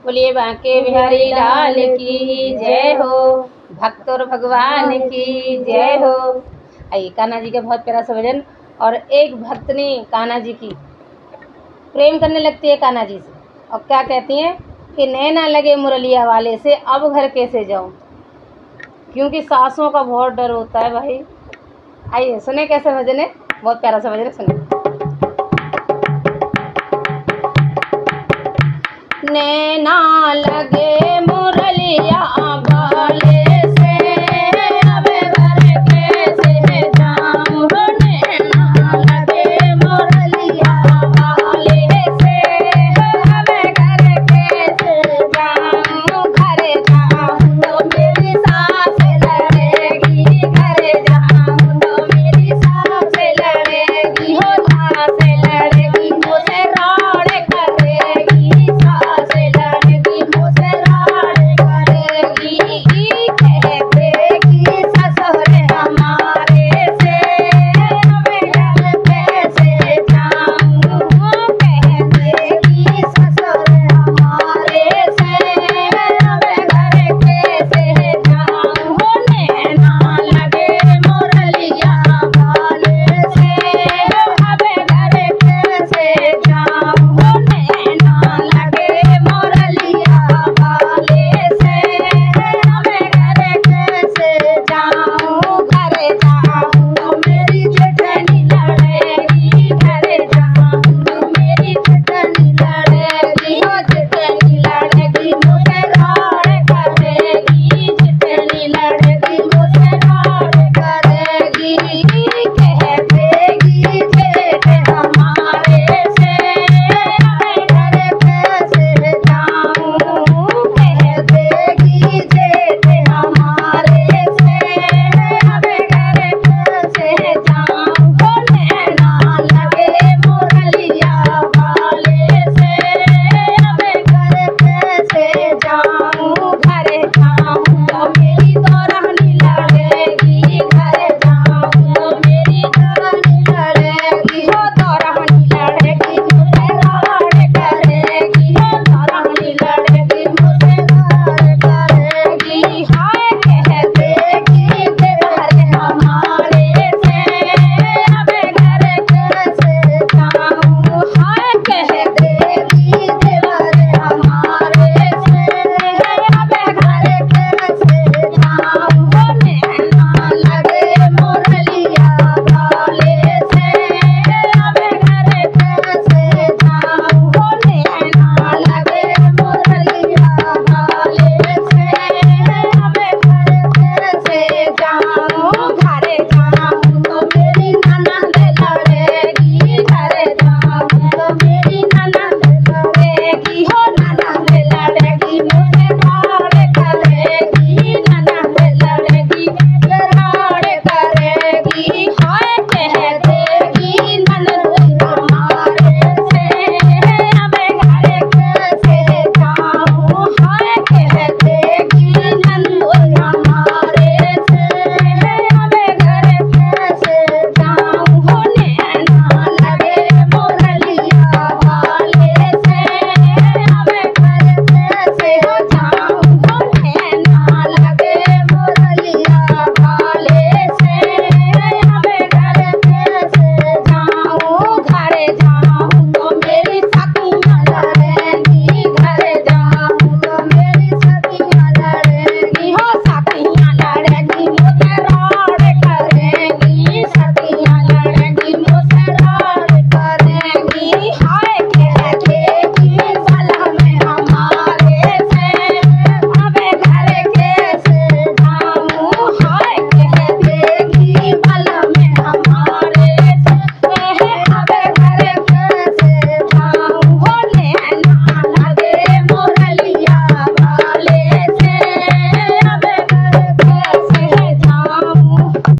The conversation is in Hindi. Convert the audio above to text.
बोलिए बांके बिहारी लाल की जय हो, भक्त और भगवान की जय हो। आइए कान्हा जी का बहुत प्यारा सा भजन। और एक भक्तनी कान्हा जी की प्रेम करने लगती है कान्हा जी से, और क्या कहती हैं कि नैना लगे मुरलिया वाले से, अब घर कैसे जाऊं, क्योंकि सासों का बहुत डर होता है भाई। आइए सुने कैसे भजन है, बहुत प्यारा सा भजन है, सुने। नैना लगे